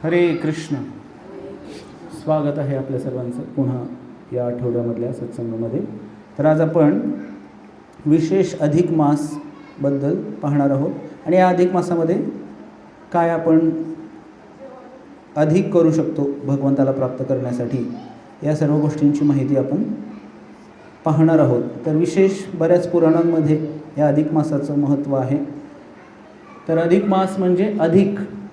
हरे कृष्ण. स्वागत आहे आपल्या सर्वांचं पुन्हा या आठवड्यामधल्या सत्संगामध्ये. तर आज आपण विशेष अधिक मासबद्दल पाहणार आहोत आणि या अधिक मासामध्ये काय आपण अधिक करू शकतो भगवंताला प्राप्त करण्यासाठी, या सर्व गोष्टींची माहिती आपण पाहणार आहोत. तर विशेष बऱ्याच पुराणांमध्ये या अधिक मासाचं महत्त्व आहे. तर अधिक मास म्हणजे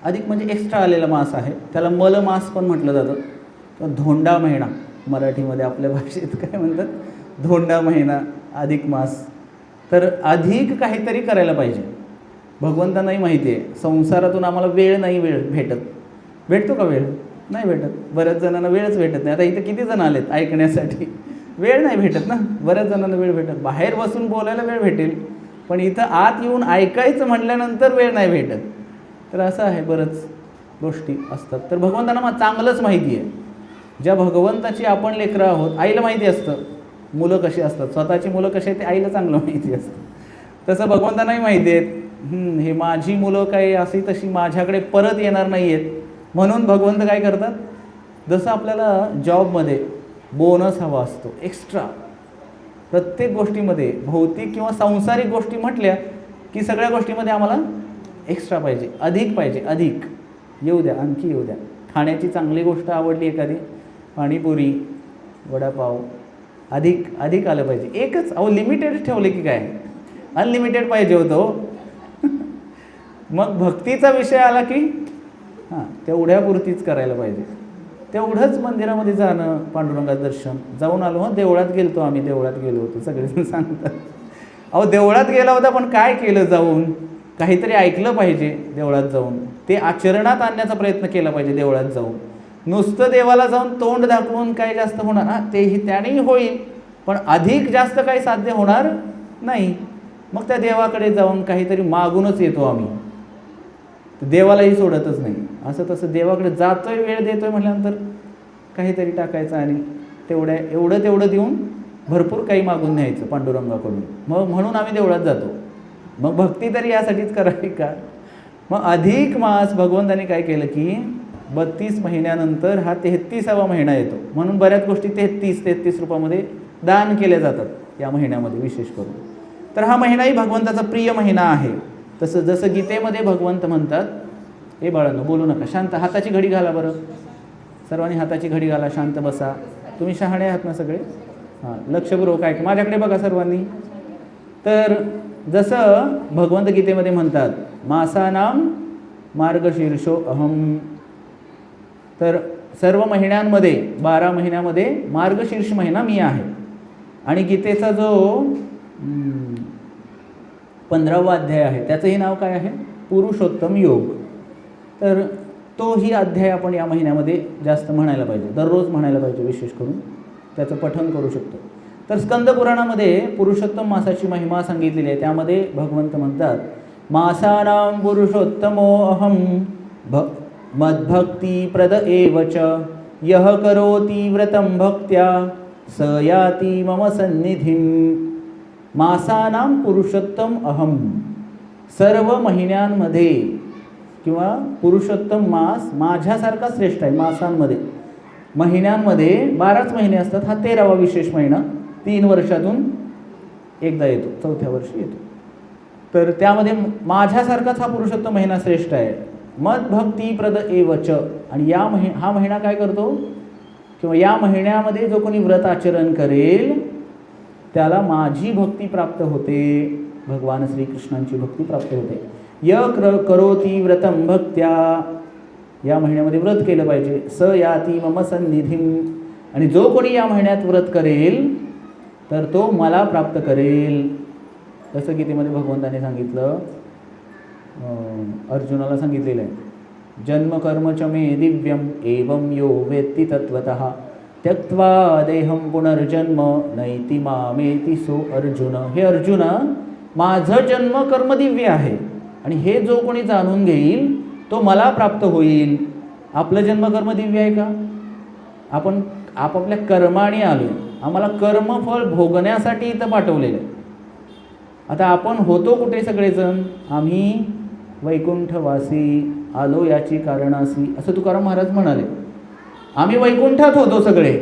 अधिक म्हणजे एक्स्ट्रा आलेला मास आहे. त्याला मल मास पण म्हटलं जातं किंवा धोंडा महिना, मराठीमध्ये आपल्या भाषेत काय म्हणतात, धोंडा महिना, अधिक मास. तर अधिक काहीतरी करायला पाहिजे. भगवंतांनाही माहिती आहे संसारातून आम्हाला वेळ नाही भेटत. भेटतो का वेळ? नाही भेटत. बऱ्याच जणांना वेळच भेटत नाही. आता इथे किती जण आलेत ऐकण्यासाठी, वेळ नाही भेटत ना. बऱ्याच जणांना वेळ भेटत. बाहेर बसून बोलायला वेळ भेटेल, पण इथं आत येऊन ऐकायचं म्हटल्यानंतर वेळ नाही भेटत. तर असं आहे, बरंच गोष्टी असतात. तर भगवंतांना चांगलंच माहिती आहे. ज्या भगवंताची आपण लेकरं आहोत, आईला माहिती असतं मुलं कशी असतात, स्वतःची मुलं कशी आहेत ते आईला चांगलं माहिती असतं. तसं भगवंतांनाही माहिती आहेत हे माझी मुलं काही अशी तशी माझ्याकडे परत येणार नाही आहेत. म्हणून भगवंत काय करतात, जसं आपल्याला जॉबमध्ये बोनस हवा असतो एक्स्ट्रा, प्रत्येक गोष्टीमध्ये भौतिक किंवा सांसारिक गोष्टी म्हटल्या की सगळ्या गोष्टीमध्ये आम्हाला एक्स्ट्रा पाहिजे, अधिक पाहिजे. अधिक येऊ द्या, आणखी येऊ द्या. खाण्याची चांगली गोष्ट आवडली एखादी, पाणीपुरी, वडापाव, अधिक आलं पाहिजे. एकच लिमिटेड ठेवले की काय, अनलिमिटेड पाहिजे होतं. मग भक्तीचा विषय आला की तेवढ्यापुरतीच करायला पाहिजे. तेवढंच मंदिरामध्ये जाणं, पांडुरंगाचं दर्शन, जाऊन आलो. देवळात गेलतो आम्ही, देवळात गेलो होतो सगळेजण सांगतात. देवळात गेला होता पण काय केलं, जाऊन काहीतरी ऐकलं पाहिजे. देवळात जाऊन ते आचरणात आणण्याचा प्रयत्न केला पाहिजे. देवळात जाऊन नुसतं देवाला जाऊन तोंड दाखवून काही जास्त होणार तेही त्यानेही होईल, पण अधिक जास्त काही साध्य होणार नाही. मग त्या देवाकडे जाऊन काहीतरी मागूनच येतो आम्ही, देवालाही सोडतच नाही. असं तसं देवाकडे जातोय, वेळ देतोय म्हटल्यानंतर काहीतरी टाकायचं आणि तेवढं देऊन भरपूर काही मागून न्यायचं पांडुरंगाकडून. म्हणून आम्ही देवळात जातो. मग भक्ती तरी यासाठीच करावी का? मग अधिक मास भगवंताने काय केलं की 32 महिन्यानंतर हा 33वा महिना येतो. म्हणून बऱ्याच गोष्टी 33 रूपामध्ये दान केल्या जातात या महिन्यामध्ये विशेष करून. तर हा महिनाही भगवंताचा प्रिय महिना आहे. जसं गीतेमध्ये भगवंत म्हणतात, हे बाळांनो बोलू नका, शांत, हाताची घडी घाला बरं. सर्वांनी हाताची घडी घाला, शांत बसा. तुम्ही शहाणे आहात ना सगळे? लक्षपूर्वक ऐका, माझ्याकडे बघा सर्वांनी. तर जसं भगवंत गीतेमध्ये म्हणतात, मासानाम मार्गशीर्षो अहम. तर सर्व महिन्यांमध्ये 12 महिन्यामध्ये मार्गशीर्ष महिना मी आहे. आणि गीतेचा जो 15वा अध्याय आहे त्याचंही नाव काय आहे? पुरुषोत्तम योग. तर तोही अध्याय आपण या महिन्यामध्ये जास्त म्हणायला पाहिजे, दररोज म्हणायला पाहिजे. विशेष करून त्याचं पठण करू शकतो. तर स्कंद पुराणामध्ये पुरुषोत्तम मासाची महिमा सांगितलेली आहे. त्यामध्ये भगवंत म्हणतात, मासानां पुरुषोत्तमो अहम मद्भक्ती प्रद एव च यः करोति व्रतं भक्त्या स याति मम सन्निधिं. मासानां पुरुषोत्तम अहम, सर्व महिन्यांमध्ये किंवा पुरुषोत्तम मास माझ्यासारखा श्रेष्ठ आहे. मासांमध्ये, महिन्यांमध्ये 12च महिने असतात. हा 13वा विशेष महिना 3 वर्षातून एकदा येतो, 4थ्या वर्षी येतो. तर त्यामध्ये माझ्यासारखाच हा पुरुषोत्तम महिना श्रेष्ठ आहे. मद्भक्ती प्रद एव च. आणि हा महिना काय करतो, किंवा या महिन्यामध्ये जो कोणी व्रत आचरण करेल त्याला माझी भक्ती प्राप्त होते, भगवान श्रीकृष्णांची भक्ती प्राप्त होते. करोति व्रतं भक्त्या, या महिन्यामध्ये व्रत केलं पाहिजे. स याति मम सन्निधिं. आणि जो कोणी या महिन्यात व्रत करेल तर तो मला प्राप्त करेल. जसं गीतेमध्ये भगवंताने सांगितलं, अर्जुनाला सांगितलेलं आहे, जन्म कर्म च मे दिव्यम एवं यो वेत्ति तत्त्वतः त्यक्त्वा देहं पुनर्जन्म नैति मामेति सो अर्जुन. हे अर्जुन, माझं जन्म कर्म दिव्य आहे आणि हे जो कोणी जाणून घेईल तो मला प्राप्त होईल. आपलं जन्मकर्म दिव्य आहे का? आपण आपापल्या कर्माने आलो, आम्हाला कर्मफळ भोगण्यासाठी इथं पाठवलेलं आहे. आता आपण होतो कुठे सगळेजण? आम्ही वैकुंठवासी, आलो याची कारणासी, असं तुकाराम महाराज म्हणाले. आम्ही वैकुंठात होतो सगळे,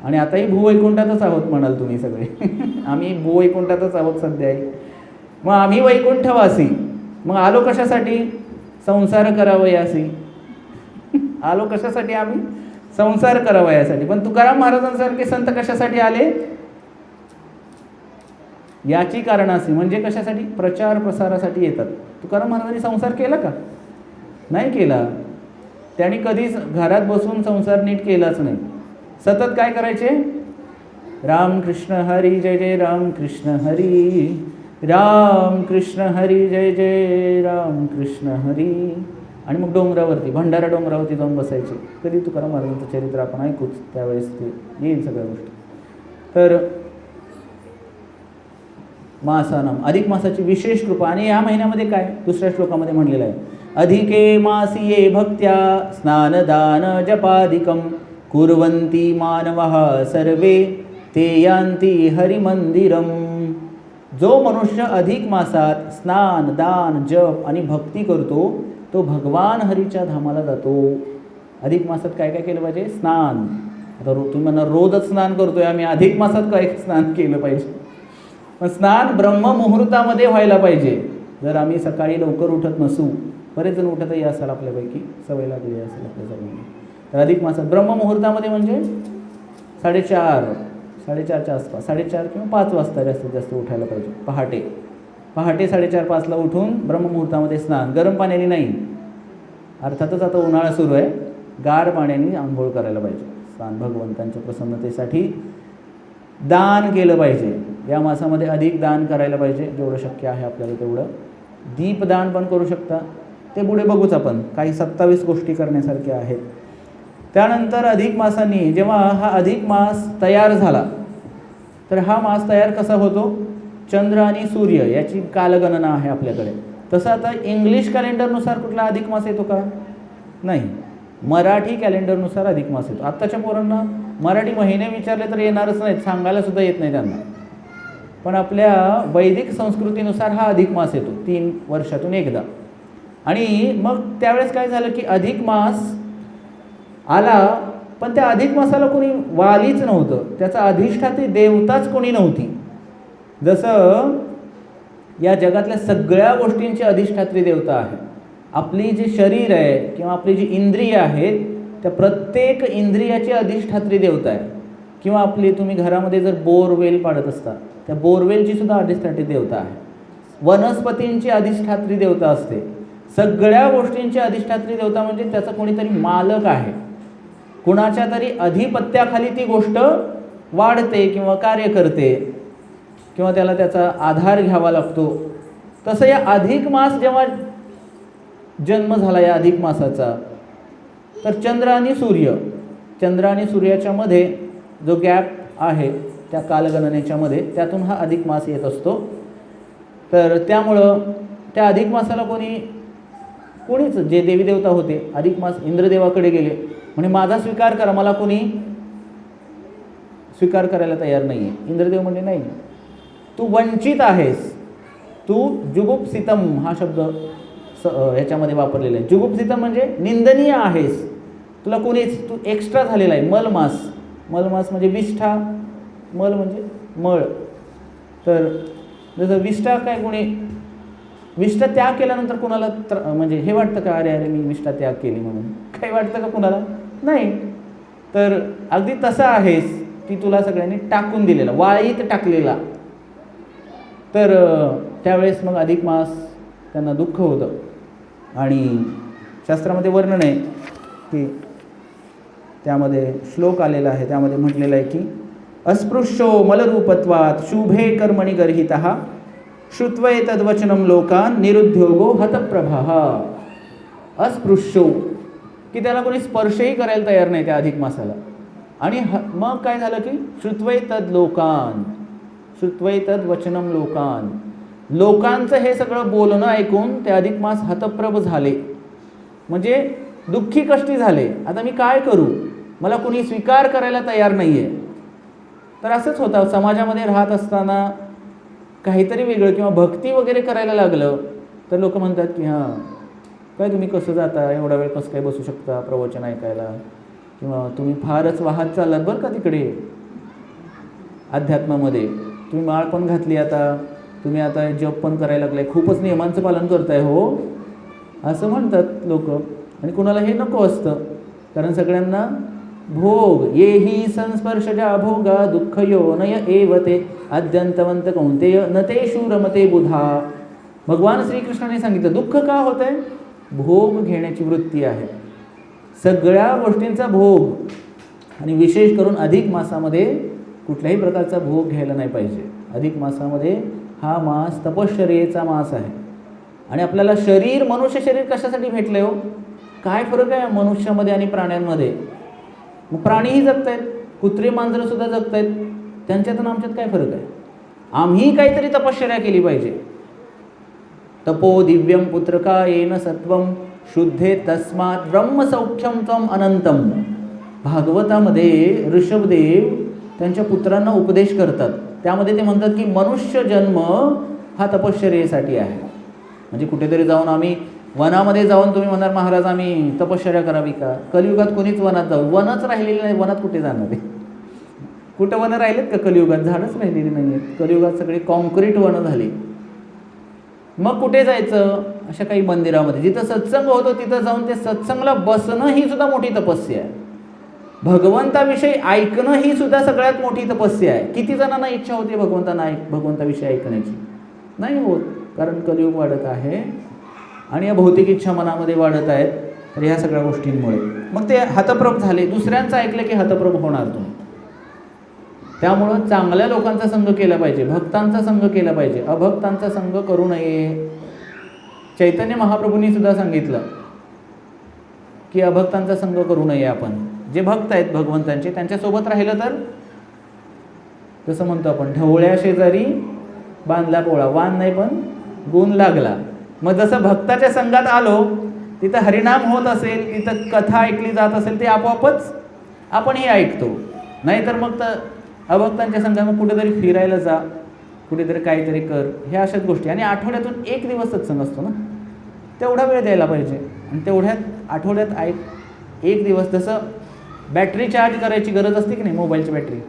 आणि आताही भूवैकुंठातच आहोत म्हणाल तुम्ही सगळे. आम्ही भूवैकुंठातच आहोत सध्याही. मग आम्ही वैकुंठवासी, मग आलो कशासाठी? संसार करावयासी. आलो कशासाठी? आम्ही संसार करावयासाठी. पण तुकाराम महाराजांसारखे संत कशासाठी आले? याची कारणासी, म्हणजे कशासाठी? प्रचार प्रसारासाठी येतात. तुकाराम महाराजांनी संसार केला का? नाही केला. त्यांनी कधीच घरात बसून संसार नीट केलाच नाही. सतत काय करायचे? राम कृष्ण हरी जय जय राम कृष्ण हरी, राम कृष्ण हरी जय जय राम कृष्ण हरी. आणि मग डोंगरावरती, भंडारा डोंगरावरती जाऊन बसायचे. कधी तुकाराम महाराजांचं चरित्र आपण ऐकूच, त्यावेळेस ते येईल सगळ्या गोष्टी. तर मासानाम, अधिक मासाची विशेष कृपा. आणि या महिन्यामध्ये काय दुसऱ्या श्लोकामध्ये म्हणलेलं आहे, अधिके मासिये भक्त्या स्नानदान जपादिकं कुर्वन्ति मानवः सर्वे ते यान्ति हरिमंदिरम. जो मनुष्य अधिक मासात स्नान दान जप आणि भक्ती करतो तो भगवान हरीच्या धामाला जातो. अधिक मासात काय काय केलं पाहिजे? स्नान. आता तुम्ही म्हणा रोजच स्नान करतोय आम्ही, अधिक मासात काय स्नान केलं पाहिजे? पण स्नान ब्रह्ममुहूर्तामध्ये व्हायला पाहिजे. जर आम्ही सकाळी लवकर उठत नसू, बरेच जण उठतही असाल आपल्यापैकी, सवय लागली असेल आपल्या सगळ्यांना, तर अधिक मासात ब्रह्ममुहूर्तामध्ये म्हणजे 4:30च्या आसपास, 4:30 किंवा 5 वाजता जास्तीत जास्त उठायला पाहिजे. पहाटे 4:30-5ला उठून ब्रह्ममुहूर्तामध्ये स्नान, गरम पाण्याने नाही. अर्थातच आता उन्हाळा सुरू आहे, गार पाण्याने आंघोळ करायला पाहिजे. स्नान भगवंतांच्या प्रसन्नतेसाठी. दान केलं पाहिजे. या मासामध्ये अधिक दान करायला पाहिजे, जेवढं शक्य आहे आपल्याला तेवढं. दीपदान पण करू शकता, ते पुढे बघूच आपण. काही 27 गोष्टी करण्यासारख्या आहेत. त्यानंतर अधिक मासांनी, जेव्हा हा अधिक मास तयार झाला, तर हा मास तयार कसा होतो? चंद्र आणि सूर्य याची कालगणना आहे आपल्याकडे. तसं आता इंग्लिश कॅलेंडरनुसार कुठला अधिक मास येतो का? नाही. मराठी कॅलेंडरनुसार अधिक मास येतो. आत्ताच्या पोरांना मराठी महिने विचारले तर येणारच नाहीत, सांगायला सुद्धा येत नाही त्यांना. पण आपल्या वैदिक संस्कृतीनुसार हा अधिक मास येतो 3 वर्षातून एकदा. आणि मग त्यावेळेस काय झालं की अधिक मास आला, पण त्या अधिक मासाला कोणी वालीच नव्हतं, त्याचा अधिष्ठात्री देवताच कोणी नव्हती. जसं या जगातल्या सगळ्या गोष्टींची अधिष्ठात्री देवता आहे. आपली जे शरीर आहे किंवा आपली जी इंद्रिय आहेत, त्या प्रत्येक इंद्रियाची अधिष्ठात्री देवता आहे. किंवा आपली तुम्ही घरामध्ये जर बोरवेल पाडत असता, त्या बोरवेलची सुद्धा अधिष्ठात्री देवता आहे. वनस्पतींची अधिष्ठात्री देवता असते. सगळ्या गोष्टींची अधिष्ठात्री देवता म्हणजे त्याचा कोणीतरी मालक आहे. कुणाच्या तरी अधिपत्याखाली ती गोष्ट वाढते किंवा कार्य करते, किंवा त्याला त्याचा आधार घ्यावा लागतो. तसं या अधिक मास जेव्हा जन्म झाला या अधिक मासाचा, तर चंद्र आणि सूर्याच्या मध्ये जो गॅप आहे त्या कालगणनेच्या मध्ये, त्यातून हा अधिक मास येत असतो. तर त्यामुळं त्या अधिक मासाला कोणीच जे देवी देवता होते, अधिक मास इंद्रदेवाकडे गेले, म्हणजे माझा स्वीकार करा. मला कोणी स्वीकार करायला तयार नाही आहे. इंद्रदेव म्हणजे नाही, तू वंचित आहेस, तू जुगुप्सितम हा शब्द ह्याच्यामध्ये वापरलेला आहे. जुगुप्सितम म्हणजे निंदनीय आहेस, तुला कोणीच, तू एक्स्ट्रा झालेला आहे. मलमास म्हणजे विष्ठा, मल म्हणजे मळ. तर जसं विष्ठा, काय कोणी विष्ठा त्याग केल्यानंतर कुणाला म्हणजे हे वाटतं का, अरे मी विष्ठा त्याग केली म्हणून काही वाटतं का कुणाला? नाही. तर अगदी तसा आहेस की तुला सगळ्यांनी टाकून दिलेला, वाळीत टाकलेला. तर त्यावेळेस मग अधिक मास त्यांना दुःख होतं. आणि शास्त्रामध्ये वर्णन आहे की त्यामध्ये श्लोक आलेला आहे, त्यामध्ये म्हटलेलं आहे की अस्पृश्यो मलरूपत्वात् शुभे कर्मणि गर्हितः श्रुत्वै तद्वचनं लोकान् निरुद्योगो हतप्रभः. अस्पृश्यो की त्याला कोणी स्पर्शही करायला तयार नाही त्या अधिक मासाला. आणि मग काय झालं की श्रुत्वै तद्वचनं लोकान्, लोकांचं हे सगळं बोलणं ऐकून ते अधिक मास हतप्रभ झाले, म्हणजे दुःखी कष्टी झाले. आता मी काय करू, मला कोणी स्वीकार करायला तयार नाही आहे. तर असंच होतं, समाजामध्ये राहत असताना काहीतरी वेगळं किंवा भक्ती वगैरे करायला लागलं तर लोक म्हणतात की हां काय तुम्ही कसं जाता, एवढा वेळ कसं काय बसू शकता प्रवचन ऐकायला, किंवा तुम्ही फारच वाहत चाललात बरं का तिकडे अध्यात्मामध्ये, तुम्ही माळ पण घातली, आता तुम्ही आता जप पण करायला लागलाय, खूपच नियमांचं पालन करताय हो, असं म्हणतात लोक. आणि कुणाला हे नको असतं, कारण सगळ्यांना भोग येही संस्पर्शजा भोगा दुःख योनय एव ते अद्यंतवंत कौंतेय न ते शूरमते बुधा. भगवान श्रीकृष्णाने सांगितलं दुःख का होत आहे, भोग घेण्याची वृत्ती आहे, सगळ्या गोष्टींचा भोग. आणि विशेष करून अधिक मासामध्ये कुठल्याही प्रकारचा भोग घ्यायला नाही पाहिजे. अधिक मासामध्ये हा मास तपश्चर्येचा मास आहे. आणि आपल्याला शरीर, मनुष्य शरीर कशासाठी भेटलं हो, काय फरक आहे मनुष्यामध्ये आणि प्राण्यांमध्ये. मग प्राणीही जगत आहेत, कुत्रे मांजरं सुद्धा जगत आहेत, त्यांच्यात आणि आमच्यात काय फरक आहे. आम्ही काहीतरी तपश्चर्या केली पाहिजे. तपो दिव्यम पुत्रकायेन सत्वम शुद्धे तस्मात् ब्रह्मसौख्यम त्वम अनंतम. भागवतामध्ये ऋषभदेव त्यांच्या पुत्रांना उपदेश करतात, त्यामध्ये ते म्हणतात की मनुष्य जन्म हा तपश्चर्येसाठी आहे. म्हणजे कुठेतरी जाऊन आम्ही वनामध्ये जाऊन तुम्ही म्हणणार महाराज आम्ही तपश्चर्या करावी का, कलियुगात कोणीच वनात जाऊ, वनच राहिलेली नाही, वनात कुठे जाणार आहे. कुठं वनं राहिलेत का कलियुगात, झाडच राहिलेली नाही आहेत. कलियुगात सगळे कॉन्क्रीट वनं झाली. मग कुठे जायचं, अशा काही मंदिरामध्ये जिथं सत्संग होतो तिथं जाऊन ते सत्संगला बसणं ही सुद्धा मोठी तपस्या आहे. भगवंताविषयी ऐकणं ही सुद्धा सगळ्यात मोठी तपस्या आहे. किती जणांना इच्छा होते भगवंताविषयी ऐकण्याची, नाही होत, कारण कलियुग वाढत आहे आणि या भौतिक इच्छा मनामध्ये वाढत आहेत. तर ह्या सगळ्या गोष्टींमुळे मग ते हतप्रभ झाले. दुसऱ्यांचं ऐकलं की हतप्रभ होणार तुम्ही. त्यामुळं चांगल्या लोकांचा संग केला पाहिजे, भक्तांचा संग केला पाहिजे, अभक्तांचा संग करू नये. चैतन्य महाप्रभूंनी सुद्धा सांगितलं की अभक्तांचा संग करू नये. आपण जे भक्त आहेत भगवंतांचे त्यांच्यासोबत राहिलं तर, जसं म्हणतो आपण ढवळ्या शेजारी बांधला पोळा, वान नाही पण गुण लागला. मग जसं भक्ताच्या संघात आलो, तिथं हरिनाम होत असेल, तिथं कथा ऐकली जात असेल, ते आपोआपच आपणही ऐकतो. नाहीतर मग तर अभक्तांच्या संघात मग कुठेतरी फिरायला जा, कुठेतरी काहीतरी कर, ह्या अशाच गोष्टी. आणि आठवड्यातून एक दिवस सत्संग असतो ना, तेवढा वेळ द्यायला पाहिजे. आणि तेवढ्यात आठवड्यात एक दिवस, जसं बॅटरी चार्ज करायची गरज असते की नाही, मोबाईलची बॅटरी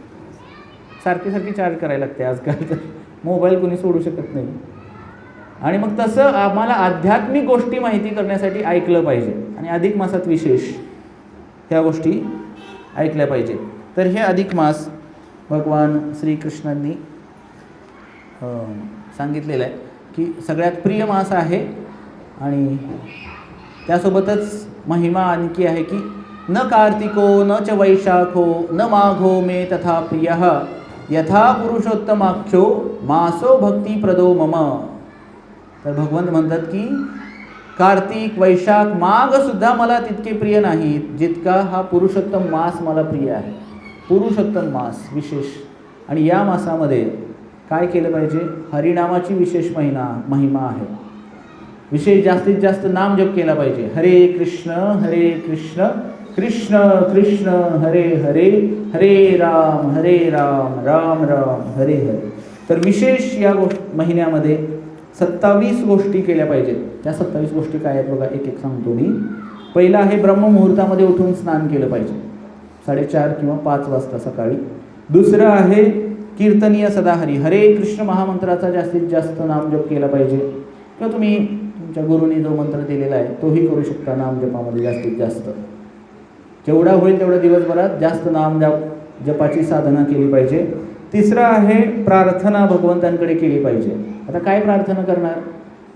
सारखी चार्ज करायला लागते आजकाल, तर मोबाईल कोणी सोडू शकत नाही. आणि मग तसं आम्हाला आध्यात्मिक गोष्टी माहिती करण्यासाठी ऐकलं पाहिजे. आणि अधिक मासात विशेष ह्या गोष्टी ऐकल्या पाहिजेत. तर हे अधिक मास भगवान श्रीकृष्णांनी सांगितलेलं आहे की सगळ्यात प्रिय मास आहे. आणि त्यासोबतच महिमा आणखी आहे की न कार्तिको न च वैशाखो न माघो मे तथा प्रियः यथा पुरुषोत्तमाख्यो मासो भक्तिप्रदो मम. तर भगवंत म्हणतात की कार्तिक, वैशाख, माघसुद्धा मला तितके प्रिय नाहीत जितका हा पुरुषोत्तम मास मला प्रिय आहे. पुरुषोत्तम मास विशेष. आणि या मासामध्ये काय केलं पाहिजे, हरिनामाची विशेष महिमा आहे. विशेष जास्तीत जास्त नाम जप केला पाहिजे. हरे कृष्ण कृष्ण कृष्ण हरे हरे, हरे राम राम राम हरे हरे. तर विशेष या महिन्यामध्ये 27 गोष्टी केल्या पाहिजेत. त्या 27 गोष्टी काय आहेत बघा, एक एक सांगतो मी. पहिला आहे ब्रह्ममुहूर्तामध्ये उठून स्नान केलं पाहिजे, 4:30 किंवा 5 वाजता सकाळी. दुसरं आहे कीर्तनीय सदाहरी, हरे कृष्ण महामंत्राचा जास्तीत जास्त नामजप केला पाहिजे. किंवा तुम्ही तुमच्या गुरुनी जो मंत्र दिलेला आहे तोही करू शकता नामजपामध्ये जास्तीत जास्त. जेवढा होईल तेवढा दिवसभरात जास्त जपाची साधना केली पाहिजे. तिसरं आहे प्रार्थना भगवंतांकडे केली पाहिजे. आता काय प्रार्थना करणार,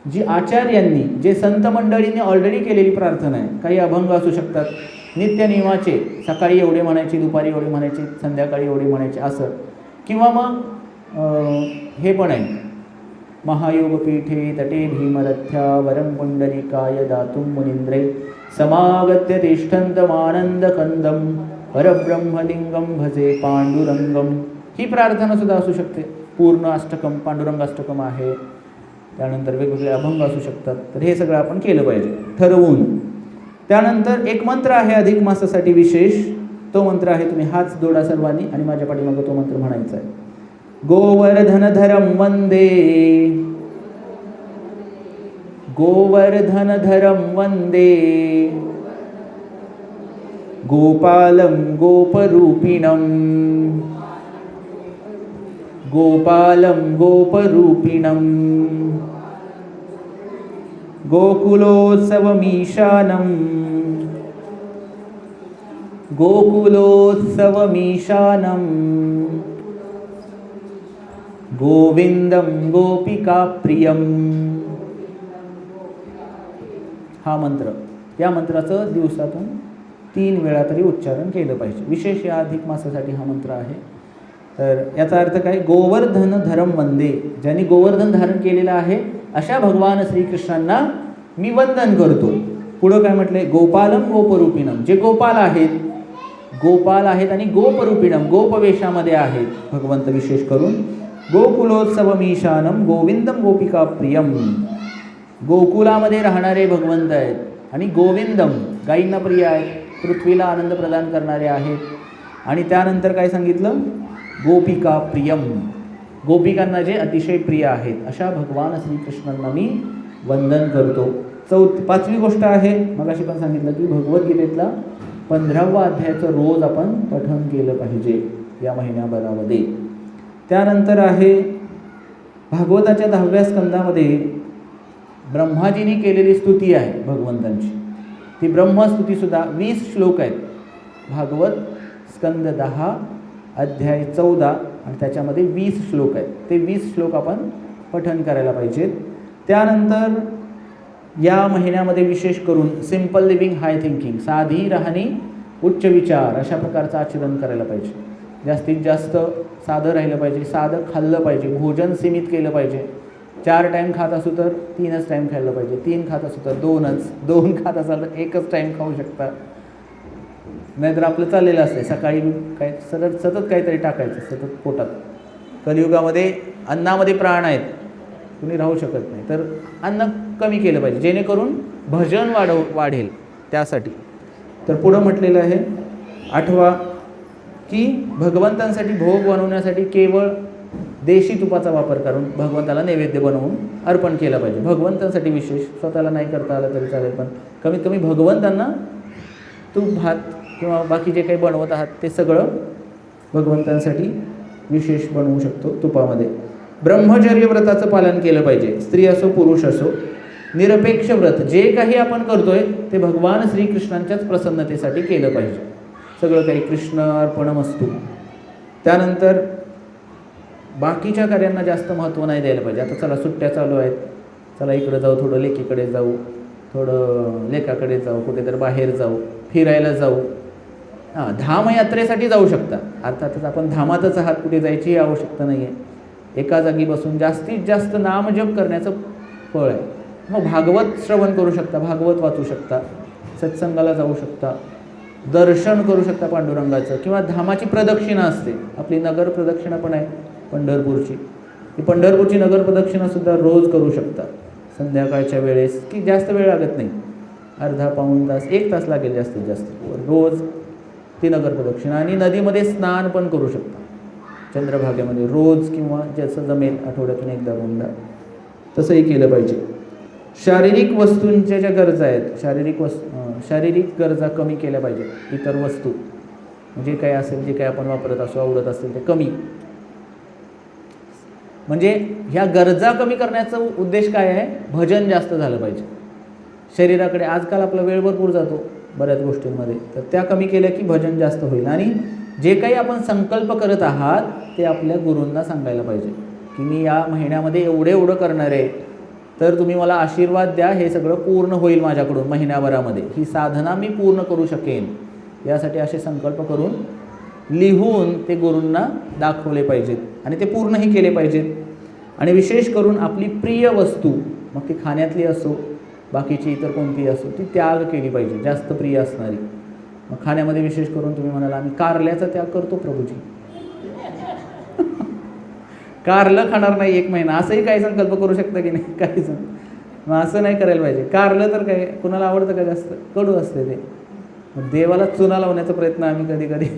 जी आचार्यांनी, जे संत मंडळींनी ऑलरेडी केलेली प्रार्थना आहे. काही अभंग असू शकतात नित्यनियमाचे, सकाळी एवढे म्हणायचे, दुपारी एवढे म्हणायचे, संध्याकाळी एवढे म्हणायचे असं. किंवा मग हे पण आहे, महायोगपीठे तटे भीमरथ्या वरं पुंडलिकाय दातुं मुनींद्रै समागत्य तिष्ठन्तमानन्दकन्दं परब्रह्मलिंगं भजे पांडुरंगम. ही प्रार्थना सुद्धा असू शकते. पूर्ण अष्टकम, पांडुरंग अष्टकम आहे. त्यानंतर वेगवेगळे अभंग असू शकतात. तर हे सगळं आपण केलं पाहिजे ठरवून. त्यानंतर एक मंत्र आहे अधिक मासासाठी विशेष. तो मंत्र आहे, तुम्ही हात जोडा सर्वांनी आणि माझ्या पाठीमागं तो मंत्र म्हणायचा आहे. गोवर्धनधरं वंदे गोवर्धनधरं वन्दे गोपालं गोपरूपिणं गोपालं गोपरूपिणं गोकुलोत्सवमीशानं गोकुलोत्सवमीशानं गोविंदं गोपिकाप्रियं. हा मंत्र, या मंत्राचं दिवसातून 3 वेळा तरी उच्चारण केलं पाहिजे. विशेष या अधिक मासासाठी हा मंत्र आहे. तर याचा अर्थ काय? गोवर्धन धरम वंदे, ज्यांनी गोवर्धन धारण केलेलं आहे अशा भगवान श्रीकृष्णांना मी वंदन करतो. पुढं काय म्हटलंय? गोपालम गोपरूपिणम, जे गोपाल आहेत आणि गोपरूपिणम, गोपवेशामध्ये आहेत भगवंत विशेष करून. गोकुलोत्सवमीशानम गोविंदम गोपिकाप्रियम, गोकुलामध्ये राहणारे भगवंत आहेत आणि गोविंदम, गायींना प्रिय आहेत, पृथ्वीला आनंद प्रदान करणारे आहेत. आणि त्यानंतर काय सांगितलं? गोपिकाप्रियम, गोपिकांना जे अतिशय प्रिय आहेत अशा भगवान श्रीकृष्णांना मी वंदन करतो. 5वी गोष्ट आहे, मगाशी पण सांगितलं की भगवद्गीतेतला 15वा अध्यायाचं रोज आपण पठण केलं पाहिजे या महिन्याभरामध्ये. त्यानंतर आहे भागवताच्या 10व्या स्कंदामध्ये ब्रह्माजींनी केलेली स्तुती आहे भगवंतांची. ती ब्रह्मस्तुतीसुद्धा 20 श्लोक आहेत. भागवत स्कंद 10 अध्याय 14 आणि त्याच्यामध्ये 20 श्लोक आहेत. ते 20 श्लोक आपण पठण करायला पाहिजेत. त्यानंतर या महिन्यामध्ये विशेष करून सिम्पल लिव्हिंग हाय थिंकिंग, साधी राहणी उच्च विचार अशा प्रकारचं आचरण करायला पाहिजे. जास्तीत जास्त साधं राहिलं पाहिजे, साधं खाल्लं पाहिजे, भोजन सीमित केलं पाहिजे. 4 टाईम खात असू तर 3च टाईम खाल्लं पाहिजे, 3 खात असू तर 2 खात असाल तर 1च टाईम खाऊ शकता. नाहीतर आपलं चाललेलं असते सकाळी काय सतत काहीतरी टाकायचं सतत पोटात. कलियुगामध्ये अन्नामध्ये प्राण आहेत, कुणी राहू शकत नाही. तर अन्न कमी केलं पाहिजे जेणेकरून भजन वाढेल त्यासाठी. तर पुढं म्हटलेलं आहे 8वा की भगवंतांसाठी भोग बनवण्यासाठी केवळ देशी तुपाचा वापर करून भगवंताला नैवेद्य बनवून अर्पण केलं पाहिजे. भगवंतांसाठी विशेष, स्वतःला नाही करता आलं तरी चालेल, पण कमीत कमी भगवंतांना तूप भात किंवा बाकी जे काही बनवत आहात ते सगळं भगवंतांसाठी विशेष बनवू शकतो तुपामध्ये. ब्रह्मचर्य व्रताचं पालन केलं पाहिजे, स्त्री असो पुरुष असो. निरपेक्ष व्रत, जे काही आपण करतोय ते भगवान श्रीकृष्णांच्याच प्रसन्नतेसाठी केलं पाहिजे. सगळं काही कृष्ण अर्पणमस्तु. त्यानंतर बाकीच्या कार्यांना जास्त महत्त्व नाही द्यायला पाहिजे. आता चला सुट्ट्या चालू आहेत, चला इकडं जाऊ, थोडं लेकीकडे जाऊ, थोडं लेकाकडे जाऊ, कुठेतरी बाहेर जाऊ, फिरायला जाऊ. धामयात्रेसाठी जाऊ शकता. अर्थातच आपण धामातच आहात, कुठे जायची आवश्यकता नाही आहे. एका जागी बसून जास्तीत जास्त नामजप करण्याचं फळ आहे. मग भागवत श्रवण करू शकता, भागवत वाचू शकता, सत्संगाला जाऊ शकता, दर्शन करू शकता पांडुरंगाचं. किंवा धामाची प्रदक्षिणा असते, आपली नगर प्रदक्षिणा पण आहे पंढरपूरची. ही पंढरपूरची नगर प्रदक्षिणासुद्धा रोज करू शकता संध्याकाळच्या वेळेस, की जास्त वेळ लागत नाही, अर्धा पाऊण तास 1 तास लागेल जास्तीत जास्त. रोज ती नगर प्रदक्षिणा. आणि नदीमध्ये स्नान पण करू शकता चंद्रभागेमध्ये रोज, किंवा ज्याचं जमेल आठवड्यातून 1-2दा तसंही केलं पाहिजे. शारीरिक वस्तूंच्या ज्या गरजा आहेत, शारीरिक गरजा कमी केल्या पाहिजेत. इतर वस्तू जे काही असेल, जे काही आपण वापरत असो, आवडत असेल ते कमी. म्हणजे ह्या गरजा कमी करण्याचा उद्देश काय आहे? भजन जास्त झालं पाहिजे शरीराकडे. आजकाल आपला वेळ भरपूर जातो बऱ्याच गोष्टींमध्ये, तर त्या कमी केल्या की भजन जास्त होईल. आणि जे काही आपण संकल्प करत आहात ते आपल्या गुरूंना सांगायला पाहिजे की मी या महिन्यामध्ये एवढं करणार आहे, तर तुम्ही मला आशीर्वाद द्या, हे सगळं पूर्ण होईल माझ्याकडून महिन्याभरामध्ये, ही साधना मी पूर्ण करू शकेन. यासाठी असे संकल्प करून लिहून ते गुरूंना दाखवले पाहिजेत आणि ते पूर्णही केले पाहिजेत. आणि विशेष करून आपली प्रिय वस्तू, मग ती खाण्यातली असो बाकीची इतर कोणतीही असो, ती त्याग केली पाहिजे, जास्त प्रिय असणारी. मग खाण्यामध्ये विशेष करून तुम्ही म्हणाला आम्ही कारल्याचा त्याग करतो प्रभूजी, कारलं खाणार नाही 1 महिना, असंही काही संकल्प करू शकता की नाही? काहीच. मग असं नाही करायला पाहिजे. कारलं तर काय कुणाला आवडतं का? जास्त कडू असते ते. मग देवाला चुना लावण्याचा प्रयत्न आम्ही कधी कधी,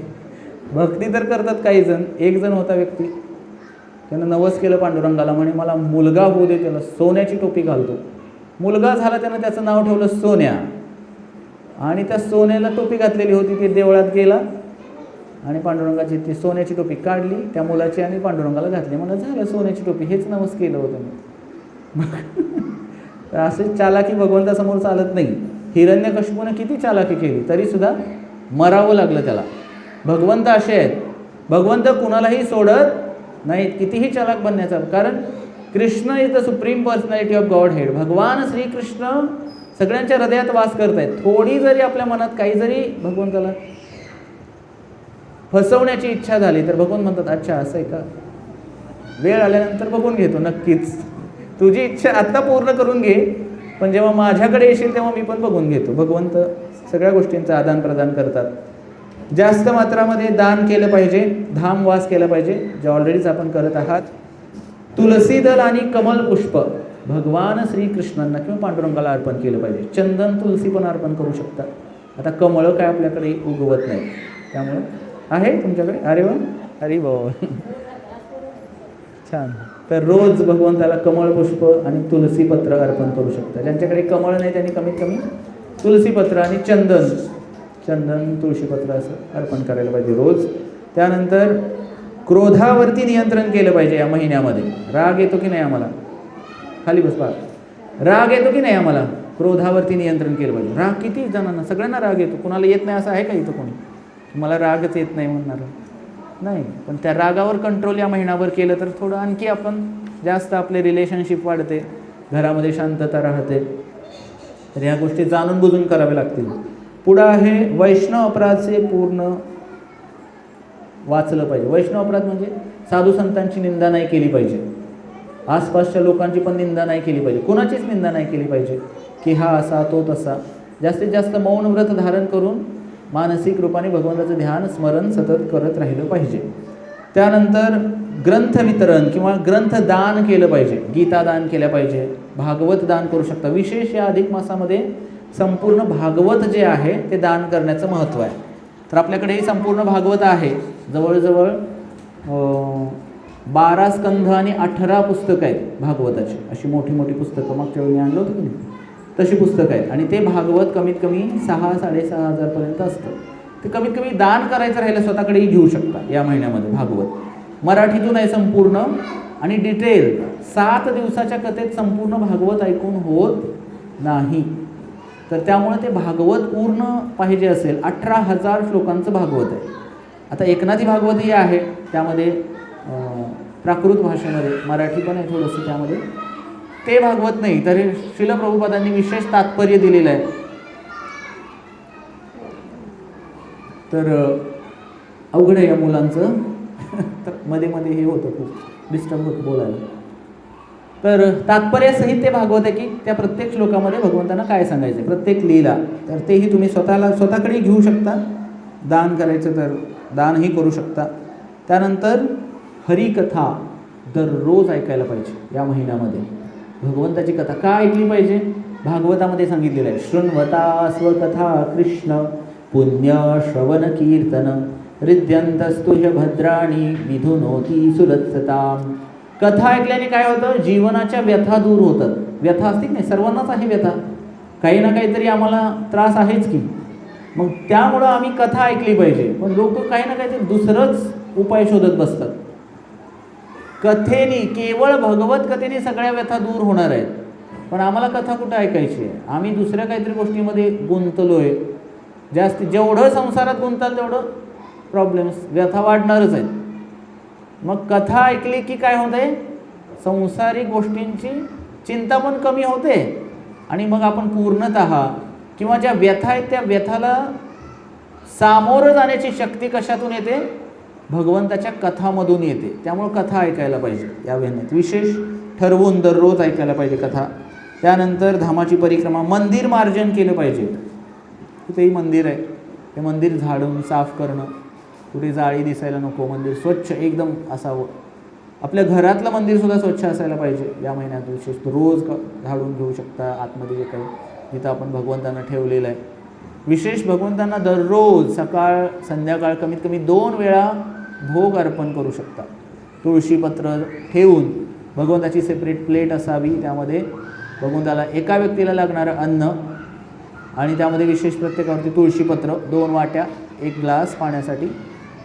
भक्ती तर करतात काही जण. एक जण होता व्यक्ती, त्यानं नवस केलं पांडुरंगाला, म्हणे मला मुलगा होऊ दे, त्याला सोन्याची टोपी घालतो. मुलगा झाला, त्यानं त्याचं नाव ठेवलं सोन्या, आणि त्या सोन्याला टोपी घातलेली होती. ते देवळात गेला आणि पांडुरंगाची ती सोन्याची टोपी काढली त्या मुलाची आणि पांडुरंगाला घातली. म्हणलं झालं सोन्याची टोपी, हेच नवस केलं होतं मी. तर असे चालाकी भगवंतासमोर चालत नाही. हिरण्यकशिपूने किती चालाकी केली तरीसुद्धा मरावं लागलं त्याला. भगवंत असे आहेत, भगवंत कुणालाही सोडत नाहीत, कितीही चालाक बनण्याचा. कारण Krishna is the supreme personality of God head. भगवान श्रीकृष्ण सगळ्यांच्या हृदयात वास करत आहेत. थोडी जरी आपल्या मनात काही जरी भगवंताला फसवण्याची इच्छा झाली तर भगवंत म्हणतात अच्छा असं आहे का, वेळ आल्यानंतर बघून घेतो, नक्कीच तुझी इच्छा आत्ता पूर्ण करून घे, पण जेव्हा माझ्याकडे येशील तेव्हा मी पण बघून घेतो. भगवंत सगळ्या गोष्टींचं आदान प्रदान करतात. जास्त मात्रामध्ये दान केलं पाहिजे, धामवास केला पाहिजे, जे ऑलरेडीच आपण करत आहात. तुलसी दल आणि कमल पुष्प भगवान श्रीकृष्णांना किंवा पांडुरंगाला अर्पण केलं पाहिजे. चंदन तुलसी पण अर्पण करू शकता. आता कमळं काय आपल्याकडे उगवत नाही, त्यामुळे आहे तुमच्याकडे. अरे वा, अरे बाबा छान. तर रोज भगवंताला कमळ पुष्प आणि तुलसी पत्र अर्पण करू शकता. ज्यांच्याकडे कमळ नाही त्यांनी कमीत कमी तुलसी पत्र आणि चंदन तुळशीपत्र असं अर्पण करायला पाहिजे रोज. त्यानंतर क्रोधावरती नियंत्रण केलं पाहिजे. या महिन्यामध्ये राग येतो की नाही आम्हाला, खाली बस पहा, राग येतो की नाही आम्हाला, क्रोधावरती नियंत्रण केलं पाहिजे. राग किती जणांना, सगळ्यांना राग येतो. कुणाला येत नाही असं आहे का इथं कोणी? मला रागच येत नाही म्हणणार नाही, पण त्या रागावर कंट्रोल या महिनाभर केलं तर थोडं आणखी आपण जास्त आपले रिलेशनशिप वाढते, घरामध्ये शांतता राहते. तर ह्या गोष्टी जाणून बुजून कराव्या लागतील. पुढं आहे वैष्णव अपराधचे पूर्ण वाचलं पाहिजे. वैष्णव अपराध म्हणजे साधू संतांची निंदा नाही केली पाहिजे, आसपासच्या लोकांची पण निंदा नाही केली पाहिजे, कोणाचीच निंदा नाही केली पाहिजे की हा असा तो तसा. जास्तीत जास्त मौन व्रत धारण करून मानसिक रूपाने भगवंताचं ध्यान स्मरण सतत करत राहिलं पाहिजे. त्यानंतर ग्रंथ वितरण किंवा ग्रंथ दान केलं पाहिजे. गीता दान केल्या पाहिजे, भागवत दान करू शकता. विशेष या अधिक मासामध्ये संपूर्ण भागवत जे आहे ते दान करण्याचं महत्त्व आहे. तर आपल्याकडे संपूर्ण भागवत आहे, जवळजवळ 12 स्कंध आणि 18 पुस्तकं आहेत भागवताची. अशी मोठी मोठी पुस्तकं मागच्या वेळी मी आणलं होतं की नाही, तशी पुस्तकं आहेत. आणि ते भागवत कमीत कमी 6-6.5 हजारपर्यंत असतं. ते कमीत कमी दान करायचं राहिलं स्वतःकडेही घेऊ शकता या महिन्यामध्ये. भागवत मराठीतून आहे संपूर्ण आणि डिटेल. 7 दिवसाच्या कथेत संपूर्ण भागवत ऐकून होत नाही, तर त्यामुळे ते भागवत पूर्ण पाहिजे असेल. 18,000 श्लोकांचं भागवत आहे. आता एकनाथी भागवतही आहे, त्यामध्ये प्राकृत भाषेमध्ये, मराठी पण आहे थोडंसं त्यामध्ये. ते भागवत नाही तर श्रील प्रभुपादांनी विशेष तात्पर्य दिलेलं आहे. तर अवघड आहे या मुलांचं. तर मध्ये मध्ये हे होतं, खूप डिस्टर्ब होतं बोलायला. तर तात्पर्यासहित ते भागवत आहे की त्या प्रत्येक श्लोकामध्ये भगवंतांना काय सांगायचं आहे, प्रत्येक लीला. तर तेही तुम्ही स्वतःकडे घेऊ शकता. दान करायचं तर दानही करू शकता. त्यानंतर हरिकथा दररोज ऐकायला पाहिजे या महिन्यामध्ये. भगवंताची कथा का ऐकली पाहिजे, भागवतामध्ये सांगितलेलं आहे. शृण्वता स्वकथा कृष्ण पुण्य श्रवण कीर्तन हृद्यंतस्तु भद्राणी विधुनोती सुरत्सताम. कथा ऐकल्याने काय होतं, जीवनाच्या व्यथा दूर होतात. व्यथा असतील नाही, सर्वांनाच आहे व्यथा, काही ना काहीतरी आम्हाला त्रास आहेच की. मग त्यामुळं आम्ही कथा ऐकली पाहिजे. पण लोक काही ना काहीतरी दुसरंच उपाय शोधत बसतात. कथेनी, केवळ भगवत कथेने सगळ्या व्यथा दूर होणार आहेत. पण आम्हाला कथा कुठं ऐकायची आहे, आम्ही दुसऱ्या काहीतरी गोष्टीमध्ये गुंतलो आहे. जेवढं संसारात गुंताल तेवढं प्रॉब्लेम्स, व्यथा वाढणारच आहेत. मग कथा ऐकली की काय होते, संसारिक गोष्टींची चिंता पण कमी होते आणि मग आपण पूर्णतः किंवा ज्या व्यथा आहेत त्या व्यथाला सामोरं जाण्याची शक्ती कशातून येते, भगवंताच्या कथामधून येते. त्यामुळं कथा ऐकायला पाहिजे या महिन्यात, विशेष ठरवून दररोज ऐकायला पाहिजे कथा. त्यानंतर धामाची परिक्रमा, मंदिर मार्जन केलं पाहिजे. कुठेही मंदिर आहे ते मंदिर झाडून साफ करणं, कुठे जाळी दिसायला नको, मंदिर स्वच्छ एकदम असावं. आपल्या घरातलं मंदिरसुद्धा स्वच्छ असायला पाहिजे या महिन्यात. विशेष रोज झाडून घेऊ शकता आतमध्ये जे काही जिथं आपण भगवंतांना ठेवलेलं आहे. विशेष भगवंतांना दररोज सकाळ संध्याकाळ कमीत कमी 2 वेळा भोग अर्पण करू शकता. तुळशीपत्र ठेवून भगवंताची सेपरेट प्लेट असावी, त्यामध्ये भगवंताला एका व्यक्तीला लागणारं अन्न आणि त्यामध्ये विशेष प्रत्येकावरती तुळशीपत्र 2 वाट्या 1 ग्लास पाण्यासाठी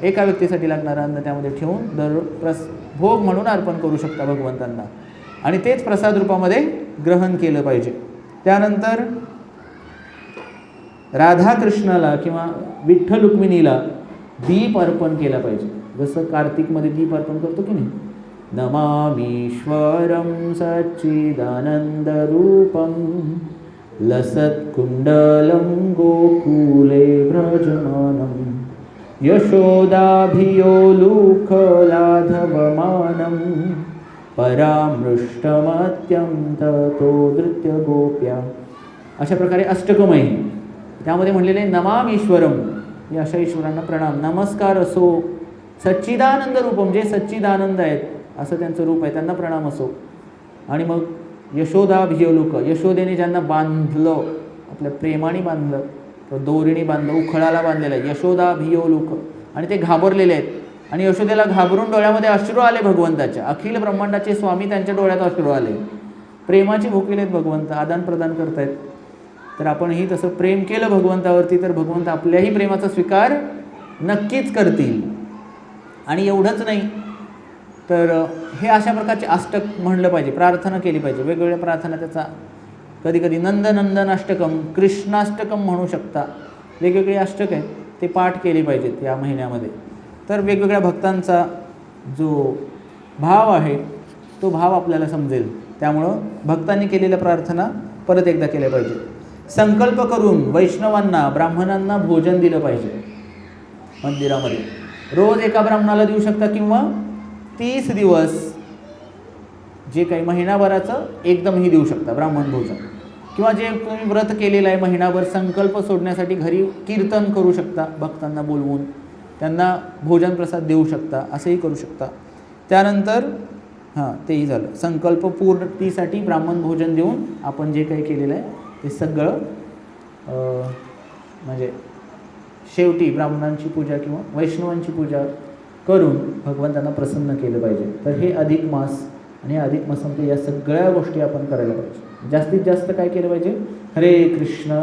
एका व्यक्तीसाठी लागणारं अन्न त्यामध्ये ठेवून भोग म्हणून अर्पण करू शकता भगवंतांना आणि तेच प्रसाद रूपामध्ये ग्रहण केलं पाहिजे. त्यानंतर राधाकृष्णाला किंवा विठ्ठल रुक्मिणीला दीप अर्पण केला पाहिजे. जसं कार्तिकमध्ये दीप अर्पण करतो की नाही. नमामीश्वरं सच्चिदानंदरूपं लसत्कुण्डलं गोकुले व्रजमानं यशोदाभियोलुखलाधवमानं परामृष्टमत्यंततो धृत्यगोप्या. अशा प्रकारे अष्टकम आहे. त्यामध्ये म्हणलेले नमामीश्वरम, या अशा ईश्वरांना प्रणाम, नमस्कार असो. सच्चिदानंद रूपम, जे सच्चिदानंद आहेत असं त्यांचं रूप आहे, त्यांना प्रणाम असो. आणि मग यशोदाभियोलुक, यशोदेने ज्यांना बांधलं, आपल्या प्रेमाने बांधलं, तर दोरीने बांधलं, उखळाला बांधलेलं आहे यशोदाभियोलुक. आणि ते घाबरलेले आहेत आणि यशोदेला घाबरून डोळ्यामध्ये अश्रू आले भगवंताच्या. अखिल ब्रह्मांडाचे स्वामी त्यांच्या डोळ्यात अश्रू आले. प्रेमाचे भुकेले आहेत भगवंत, आदान प्रदान करतायत. तर आपणही तसं प्रेम केलं भगवंतावरती तर भगवंत आपल्याही प्रेमाचा स्वीकार नक्कीच करतील. आणि एवढंच नाही तर हे अशा प्रकारचे अष्टक म्हणलं पाहिजे, प्रार्थना केली पाहिजे. वेगवेगळ्या प्रार्थना त्याचा कधी कधी नंदनंदन अष्टकम, कृष्णाष्टकम म्हणू शकता. वेगवेगळे अष्टक आहेत ते पाठ केले पाहिजेत या महिन्यामध्ये. तर वेगवेगळ्या भक्तांचा जो भाव आहे तो भाव आपल्याला समजेल. त्यामुळं भक्तांनी केलेल्या प्रार्थना परत एकदा केल्या पाहिजे. संकल्प करून वैष्णवांना, ब्राह्मणांना भोजन दिलं पाहिजे मंदिरामध्ये. रोज एका ब्राह्मणाला देऊ शकता किंवा 30 दिवस जे काही महिनाभराचं एकदमही देऊ शकता ब्राह्मण भोजन. किंवा जे तुम्ही व्रत केलेलं आहे महिनाभर, संकल्प सोडण्यासाठी घरी कीर्तन करू शकता, भक्तांना बोलवून त्यांना भोजन प्रसाद देऊ शकता, असंही करू शकता. त्यानंतर तेही झालं. संकल्प पूर्तीसाठी ब्राह्मण भोजन देऊन आपण जे काही केलेलं आहे ते सगळं म्हणजे शेवटी ब्राह्मणांची पूजा किंवा वैष्णवांची पूजा करून भगवंतांना प्रसन्न केलं पाहिजे. तर हे अधिक मास आणि या अधिक मासामध्ये या सगळ्या गोष्टी आपण करायला पाहिजे. जास्तीत जास्त काय केलं पाहिजे. हरे कृष्ण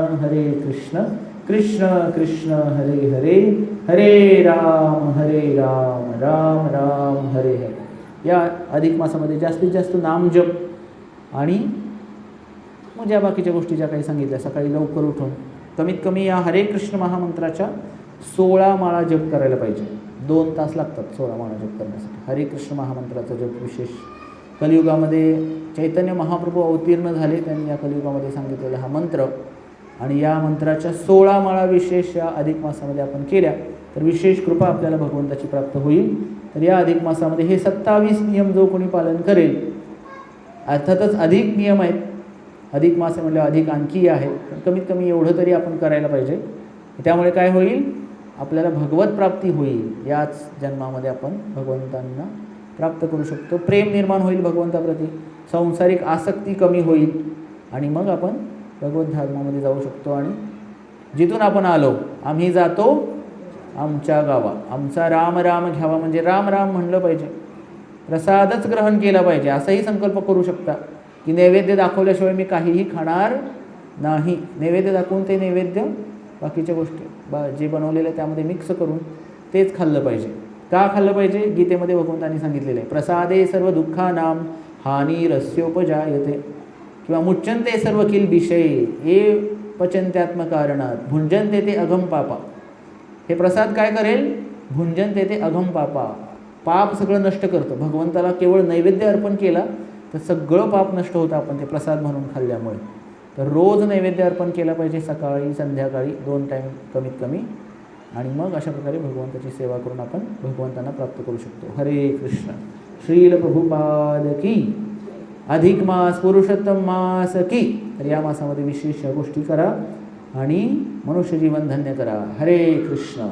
कृष्ण कृष्ण हरे हरे, हरे राम राम राम हरे हरे. या अधिक मासामध्ये जास्तीत जास्त नामजप आणि मग ज्या बाकीच्या गोष्टी ज्या काही सांगितल्या, सकाळी लवकर उठून कमीत कमी या हरे कृष्ण महामंत्राच्या 16 माळा जप करायला पाहिजे. 2 तास लागतात 16 माळा जप करण्यासाठी. हरे कृष्ण महामंत्राचा जप विशेष कलियुगामध्ये चैतन्य महाप्रभू अवतीर्ण झाले, त्यांनी या कलियुगामध्ये सांगितलेला हा मंत्र. आणि या मंत्राच्या 16 माळा विशेष या अधिक मासामध्ये आपण केल्या तर विशेष कृपा आपल्याला भगवंताची प्राप्त होईल. तर या अधिक मासामध्ये हे 27 नियम जो कोणी पालन करेल, अर्थातच अधिक नियम आहेत, अधिक मास म्हणजे अधिक आणखी आहे, पण कमीत कमी एवढं तरी आपण करायला पाहिजे. त्यामुळे काय होईल, आपल्याला भगवत प्राप्ती होईल. याच जन्मामध्ये आपण भगवंतांना प्राप्त करू शकतो. प्रेम निर्माण होईल भगवंताप्रती, सांसारिक आसक्ती कमी होईल आणि मग आपण भगवत धर्मामध्ये जाऊ शकतो. आणि जिथून आपण आलो, आम्ही जातो आमच्या गावा, आमचा राम राम घ्यावा, म्हणजे राम राम म्हणलं पाहिजे, प्रसादच ग्रहण केला पाहिजे, असाही संकल्प करू शकता की नैवेद्य दाखवल्याशिवाय मी काहीही खाणार नाही. नैवेद्य दाखवून ते नैवेद्य बाकीच्या गोष्टी जे बनवलेलं आहे त्यामध्ये मिक्स करून तेच खाल्लं पाहिजे. का खाल्लं पाहिजे, गीतेमध्ये भगवंतांनी सांगितलेलं आहे, प्रसादे सर्व दुःखानां हानिरस्योपजायते किंवा मुच्यन्ते सर्व किल विषय ये पचन्त्यात्मकारणात भुंजन्ते ते अघम पापा. हे प्रसाद काय करेल, भुंजन्ते ते अघम पापा, पाप सगळं नष्ट करतं. भगवंताला केवळ नैवेद्य अर्पण केला तर सगळं पाप नष्ट होतं आपण ते प्रसाद म्हणून खाल्ल्यामुळे. तर रोज नैवेद्य अर्पण केला पाहिजे, सकाळी संध्याकाळी 2 टाईम कमीत कमी. आणि मग अशा प्रकारे भगवंताची सेवा करून आपण भगवंतांना प्राप्त करू शकतो. हरे कृष्ण. श्रील प्रभुपाद की. अधिक मास पुरुषोत्तम मास की. तर या मासामध्ये विशेष गोष्टी करा आणि मनुष्य जीवन धन्य करा. हरे कृष्ण.